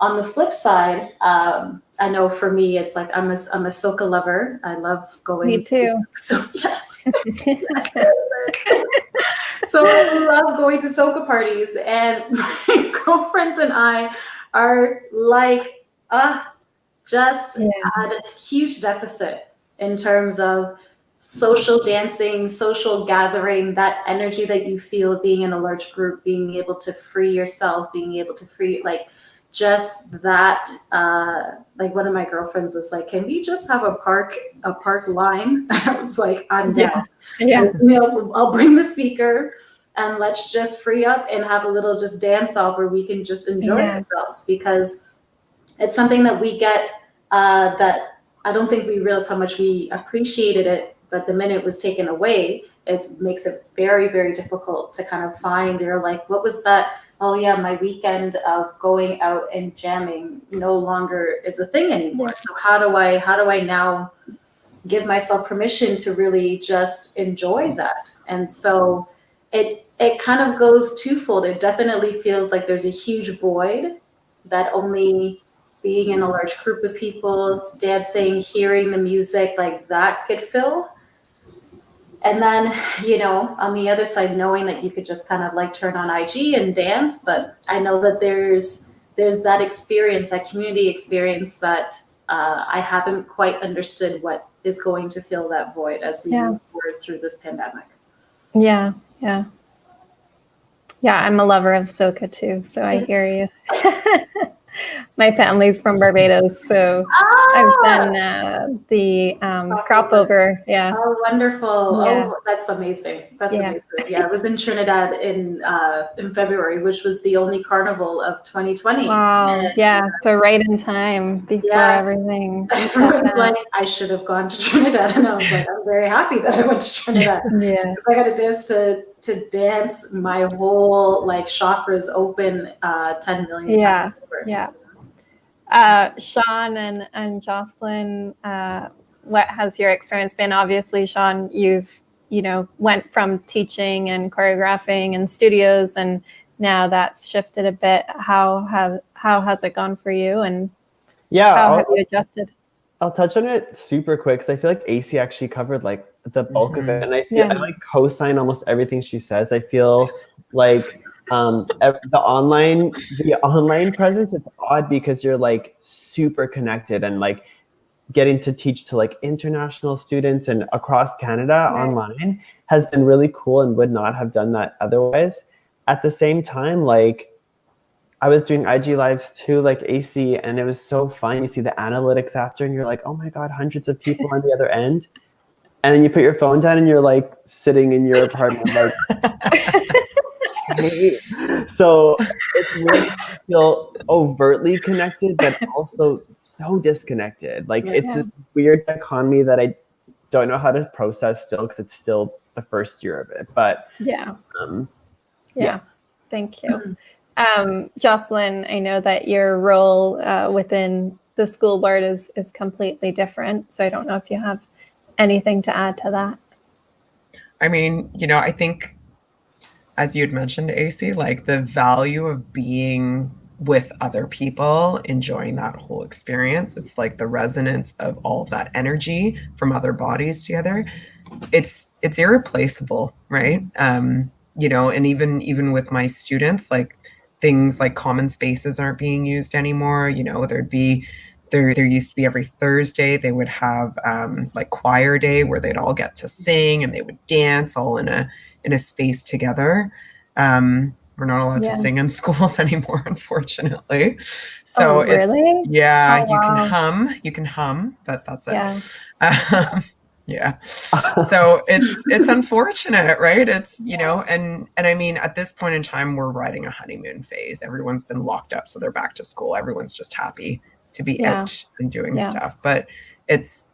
On the flip side, I know for me, it's like I'm a soca lover. I love going. Me too. So yes. So I love going to soca parties, and my girlfriends and I are like, just at a huge deficit in terms of social dancing, social gathering, that energy that you feel being in a large group, being able to free yourself, being able to free, like, just that, like one of my girlfriends was like, can we just have a park line? I was like, I'm down. Yeah. And, you know, I'll bring the speaker and let's just free up and have a little just dance off where we can just enjoy ourselves, because it's something that we get that I don't think we realized how much we appreciated it, but the minute it was taken away, it makes it very, very difficult to kind of find, you're like, what was that? Oh yeah, my weekend of going out and jamming no longer is a thing anymore. Yeah. So how do I now give myself permission to really just enjoy that? And so it kind of goes twofold. It definitely feels like there's a huge void that only being in a large group of people, dancing, hearing the music, like that could fill. And then, you know, on the other side, knowing that you could just kind of like turn on IG and dance. But I know that there's that experience, that community experience that I haven't quite understood what is going to fill that void as we move forward through this pandemic. Yeah, yeah. Yeah, I'm a lover of soca too, so I hear you. My family's from Barbados, so I've done the crop over. Yeah. Oh, wonderful! Yeah. Oh, that's amazing. That's amazing. Yeah, I was in Trinidad in February, which was the only carnival of 2020. Wow. And, yeah. So right in time before everything. Everyone's like, I should have gone to Trinidad, and I was like, I'm very happy that I went to Trinidad. Yeah. I got a dance to dance my whole like chakras open 10 million times over. Yeah. Shawn and Jocelyn, what has your experience been? Obviously, Shawn, you've, you know, went from teaching and choreographing in studios, and now that's shifted a bit. How has it gone for you, and how have you adjusted? I'll touch on it super quick, because I feel like AC actually covered like the bulk of it, and I feel I like co-sign almost everything she says. I feel like the online presence, it's odd because you're like super connected, and like getting to teach to like international students and across Canada online has been really cool, and would not have done that otherwise. At the same time, like I was doing IG lives too, like AC, and it was so fun. You see the analytics after, and you're like, oh my God, hundreds of people on the other end. and then you put your phone down and you're like sitting in your apartment like hey. So it's weird to feel overtly connected but also so disconnected. Like it's this weird dichotomy that I don't know how to process still, because it's still the first year of it. But yeah. Yeah. Thank you. Jocelyn, I know that your role within the school board is completely different. So I don't know if you have anything to add to that. I mean, I think, as you had mentioned, AC, like the value of being with other people, enjoying that whole experience. It's like the resonance of all of that energy from other bodies together. It's irreplaceable, right? And even with my students, like things like common spaces aren't being used anymore. There used to be every Thursday they would have like choir day where they'd all get to sing and they would dance all in a space together. We're not allowed to sing in schools anymore, unfortunately. So really? You can hum, but that's it. Yeah. So it's unfortunate, right? It's, and I mean, at this point in time, we're riding a honeymoon phase. Everyone's been locked up, so they're back to school. Everyone's just happy to be out and doing stuff. But it's,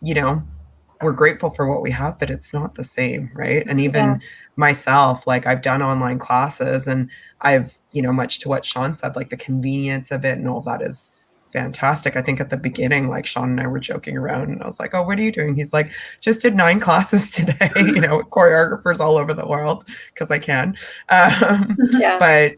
we're grateful for what we have, but it's not the same, right? And even myself, like I've done online classes and I've, much to what Shawn said, like the convenience of it and all that is fantastic. I think at the beginning, like Shawn and I were joking around and I was like, oh, what are you doing? He's like, just did 9 classes today, with choreographers all over the world because I can. But,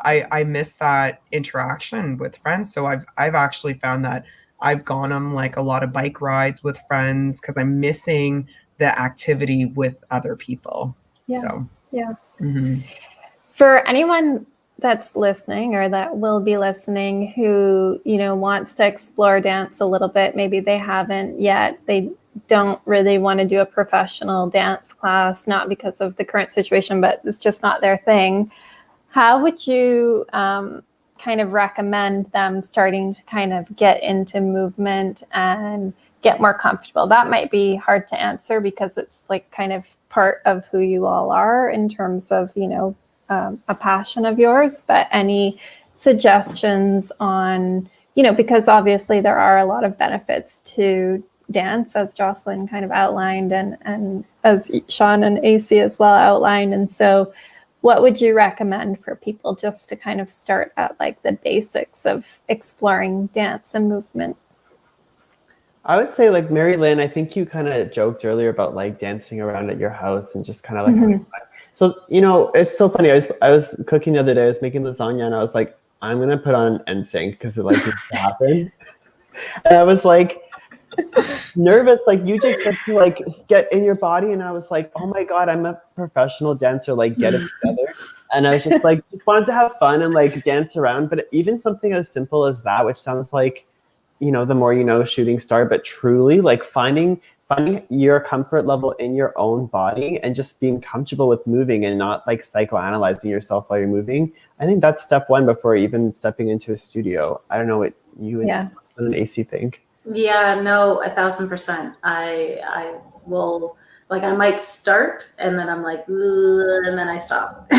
I miss that interaction with friends. So I've actually found that I've gone on like a lot of bike rides with friends because I'm missing the activity with other people. For anyone that's listening or that will be listening who, wants to explore dance a little bit, maybe they haven't yet, they don't really want to do a professional dance class, not because of the current situation, but it's just not their thing. How would you kind of recommend them starting to kind of get into movement and get more comfortable? That might be hard to answer because it's like kind of part of who you all are in terms of, a passion of yours, but any suggestions on, because obviously there are a lot of benefits to dance, as Jocelyn kind of outlined, and as Shawn and AC as well outlined. And so what would you recommend for people just to kind of start at like the basics of exploring dance and movement? I would say, like Mary Lynn, I think you kind of joked earlier about like dancing around at your house and just kind of like having fun. So, it's so funny. I was cooking the other day, I was making lasagna and I was like, I'm going to put on NSYNC because it like needs to happen. And I was like nervous, like you just said to like get in your body. And I was like, oh my God, I'm a professional dancer, like get it together. And I was just like, just wanted to have fun and like dance around. But even something as simple as that, which sounds like, the more shooting star, but truly like finding your comfort level in your own body and just being comfortable with moving and not like psychoanalyzing yourself while you're moving. I think that's step one before even stepping into a studio. I don't know what you and an AC think. Yeah, no, 1,000%. I will, like, I might start and then I'm like, ugh, and then I stop.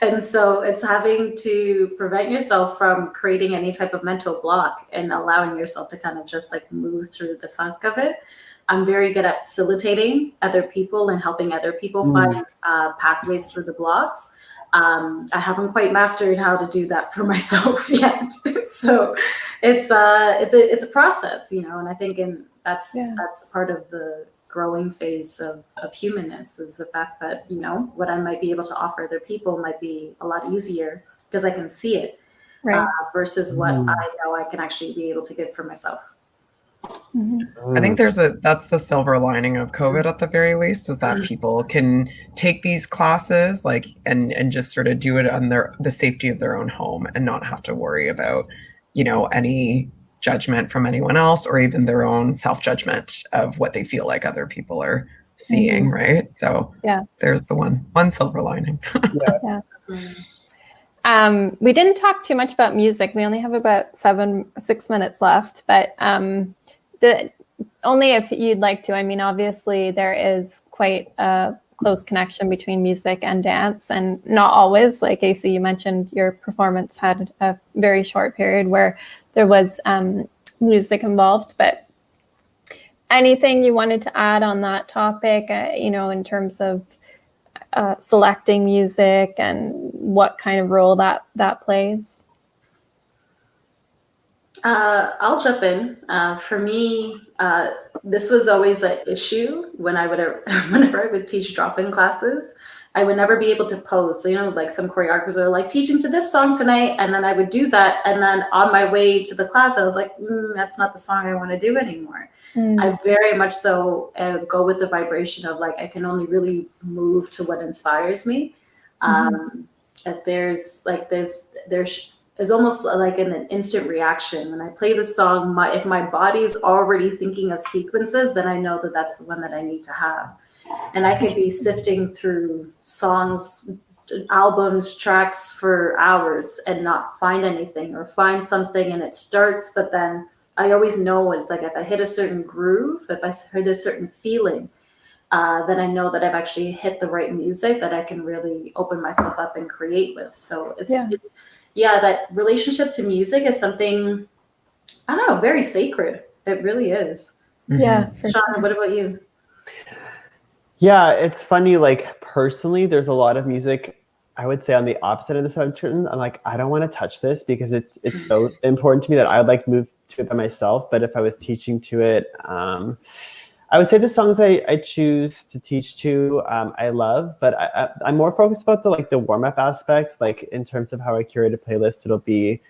And so it's having to prevent yourself from creating any type of mental block and allowing yourself to kind of just like move through the funk of it. I'm very good at facilitating other people and helping other people find pathways through the blocks. I haven't quite mastered how to do that for myself yet. So it's a process, and I think that's part of the growing phase of humanness is the fact that, what I might be able to offer other people might be a lot easier because I can see it versus what I know I can actually be able to give for myself. I think that's the silver lining of COVID at the very least, is that people can take these classes like and just sort of do it on the safety of their own home and not have to worry about, any judgment from anyone else or even their own self-judgment of what they feel like other people are seeing, right? So there's the one silver lining. We didn't talk too much about music. We only have about 6 minutes left, but only if you'd like to. I mean, obviously there is quite a close connection between music and dance, and not always. Like AC, you mentioned your performance had a very short period where there was music involved, but anything you wanted to add on that topic, in terms of selecting music and what kind of role that plays? I'll jump in. For me, this was always an issue when whenever I would teach drop-in classes. I would never be able to pose. So, like some choreographers are like teaching to this song tonight, and then I would do that, and then on my way to the class, I was like, that's not the song I want to do anymore. I very much so go with the vibration of like I can only really move to what inspires me. There's almost like an instant reaction when I play the song. If my body's already thinking of sequences, then I know that that's the one that I need to have. And I could be sifting through songs, albums, tracks for hours and not find anything, or find something and it starts, but then I always know it's like if I hit a certain groove, if I hit a certain feeling, then I know that I've actually hit the right music that I can really open myself up and create with. So it's that relationship to music is something, I don't know, very sacred. It really is. Yeah. Shawn, what about you? Yeah, it's funny, like personally, there's a lot of music, I would say on the opposite of the spectrum. I'm like, I don't want to touch this because it's so important to me that I would like move to it by myself. But if I was teaching to it, I would say the songs I choose to teach to, I love, but I'm more focused about the warm-up aspect. Like in terms of how I curate a playlist, it'll be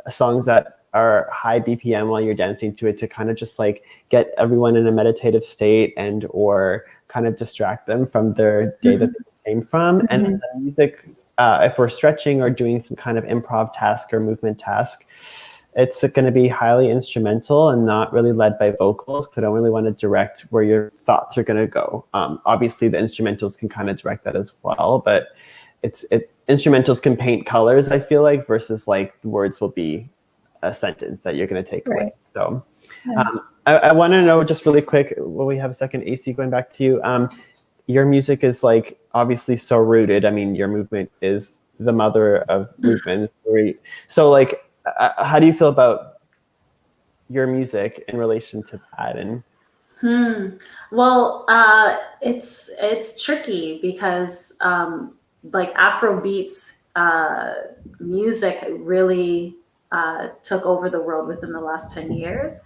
songs that are high BPM while you're dancing to it, to kind of just like get everyone in a meditative state and or kind of distract them from their day that they came from. And then the music, if we're stretching or doing some kind of improv task or movement task, it's going to be highly instrumental and not really led by vocals, because I don't really want to direct where your thoughts are going to go. Obviously, the instrumentals can kind of direct that as well, but instrumentals can paint colors, I feel like, versus like the words will be a sentence that you're going to take away. So I want to know just really quick, while we have a second, AC, going back to you, your music is like obviously so rooted. I mean, your movement is the mother of movement. So like, how do you feel about your music in relation to that? And well, it's tricky because like Afro beats music really took over the world within the last 10 years.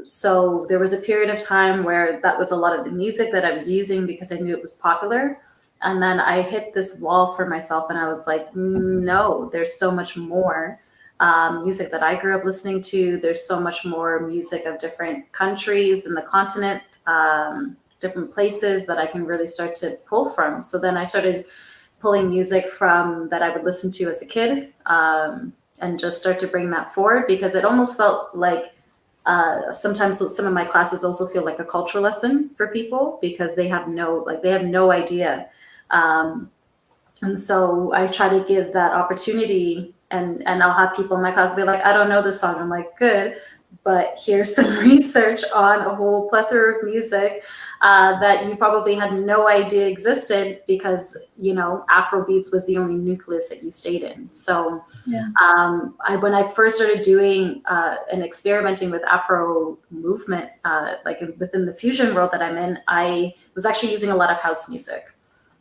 So there was a period of time where that was a lot of the music that I was using because I knew it was popular. And then I hit this wall for myself and I was like, no, there's so much more music that I grew up listening to. There's so much more music of different countries in the continent, different places that I can really start to pull from. So then I started pulling music from that I would listen to as a kid, and just start to bring that forward, because it almost felt like sometimes some of my classes also feel like a culture lesson for people because they have no idea. And so I try to give that opportunity, and I'll have people in my class be like, I don't know this song. I'm like, good, but here's some research on a whole plethora of music that you probably had no idea existed because, Afrobeats was the only nucleus that you stayed in. So when I first started doing and experimenting with Afro movement, like within the fusion world that I'm in, I was actually using a lot of house music.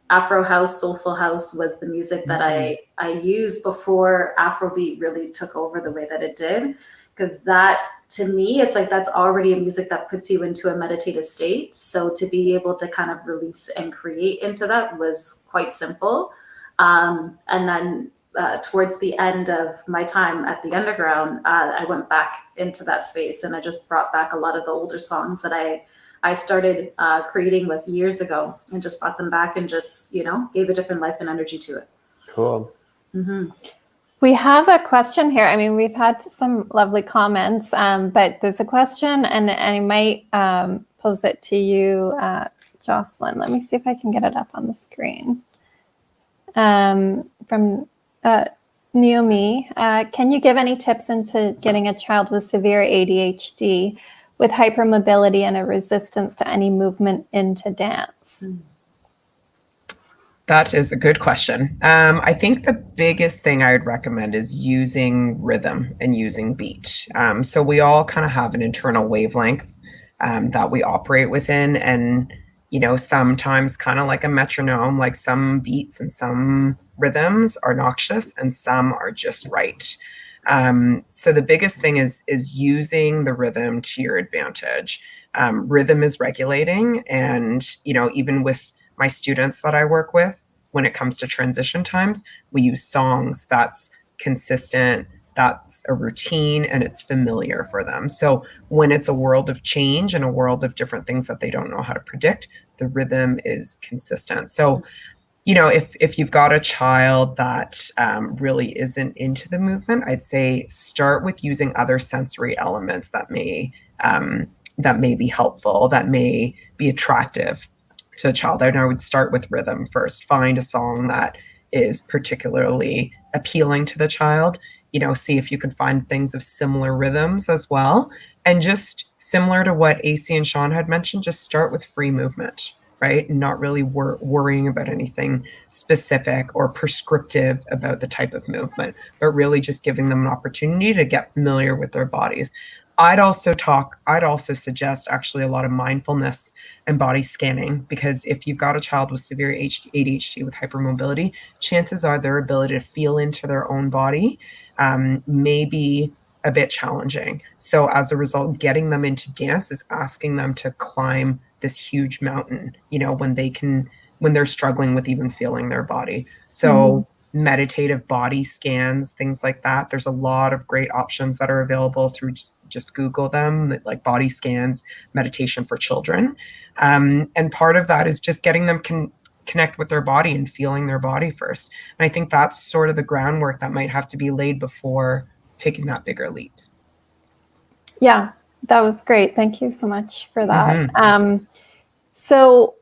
Afro house, soulful house was the music that I used before Afrobeat really took over the way that it did. Because that, to me, it's like that's already a music that puts you into a meditative state. So to be able to kind of release and create into that was quite simple. And then towards the end of my time at the underground, I went back into that space and I just brought back a lot of the older songs that I started creating with years ago, and just brought them back and just, gave a different life and energy to it. Cool. We have a question here. I mean, we've had some lovely comments, but there's a question, and I might pose it to you, Jocelyn. Let me see if I can get it up on the screen. From Naomi, can you give any tips into getting a child with severe ADHD with hypermobility and a resistance to any movement into dance? That is a good question. I think the biggest thing I would recommend is using rhythm and using beat. So we all kind of have an internal wavelength that we operate within. And, sometimes kind of like a metronome, like some beats and some rhythms are noxious and some are just right. So the biggest thing is using the rhythm to your advantage. Rhythm is regulating, and even with my students that I work with, when it comes to transition times, we use songs that's consistent, that's a routine, and it's familiar for them. So when it's a world of change and a world of different things that they don't know how to predict, the rhythm is consistent. So if you've got a child that really isn't into the movement, I'd say start with using other sensory elements that may be helpful, that may be attractive to a child. And I would start with rhythm first. Find a song that is particularly appealing to the child. See if you can find things of similar rhythms as well. And just similar to what AC and Shawn had mentioned, just start with free movement, right? And not really worrying about anything specific or prescriptive about the type of movement, but really just giving them an opportunity to get familiar with their bodies. I'd also suggest actually a lot of mindfulness and body scanning, because if you've got a child with severe ADHD with hypermobility, chances are their ability to feel into their own body may be a bit challenging. So as a result, getting them into dance is asking them to climb this huge mountain, when they're struggling with even feeling their body. So meditative body scans, things like that. There's a lot of great options that are available through just Google them, like body scans, meditation for children. And part of that is just getting them connect with their body and feeling their body first. And I think that's sort of the groundwork that might have to be laid before taking that bigger leap. Yeah, that was great. Thank you so much for that. So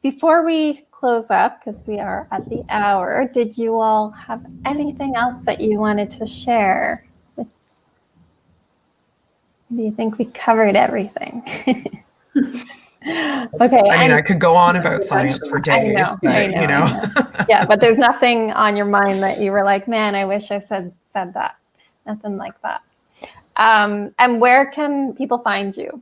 before we close up, because we are at the hour, did you all have anything else that you wanted to share? Do you think we covered everything? Okay. I mean, I could go on about science for days. I know. Yeah, but there's nothing on your mind that you were like, man, I wish I said that. Nothing like that. And where can people find you?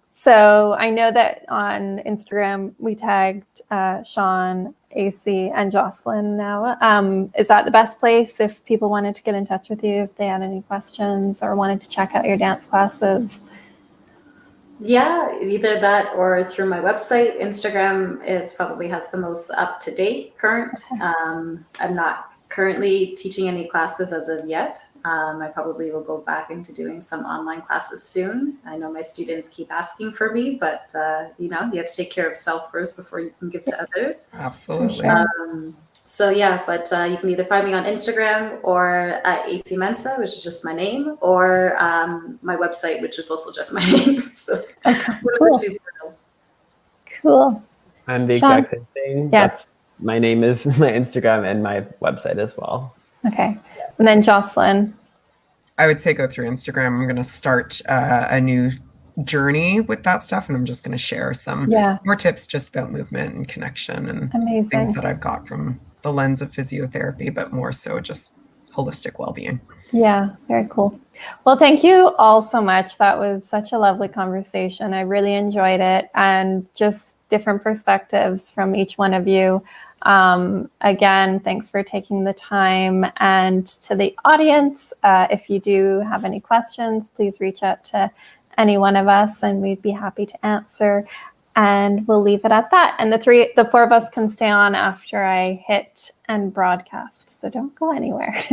So I know that on Instagram we tagged Shawn, AC, and Jocelyn now. Is that the best place if people wanted to get in touch with you, if they had any questions or wanted to check out your dance classes? Yeah, either that or through my website. Instagram probably has the most up-to-date current. Okay. I'm not currently teaching any classes as of yet. I probably will go back into doing some online classes soon. I know my students keep asking for me, but you have to take care of self first before you can give to others. Absolutely. So yeah, but you can either find me on Instagram or at AC Mensa, which is just my name, or my website, which is also just my name. So Cool. two portals. Cool. I'm the Shawn? exact same thing. Yeah. My name is my Instagram and my website as well. Okay. And then Jocelyn. I would say go through Instagram. I'm going to start a new journey with that stuff, and I'm just going to share some more tips just about movement and connection and things that I've got from the lens of physiotherapy, but more so just holistic well-being. Yeah, very cool. Well, thank you all so much. That was such a lovely conversation. I really enjoyed it, and just different perspectives from each one of you. Again, thanks for taking the time. And to the audience, if you do have any questions, please reach out to any one of us and we'd be happy to answer. And we'll leave it at that. And the four of us can stay on after I hit end broadcast. So don't go anywhere.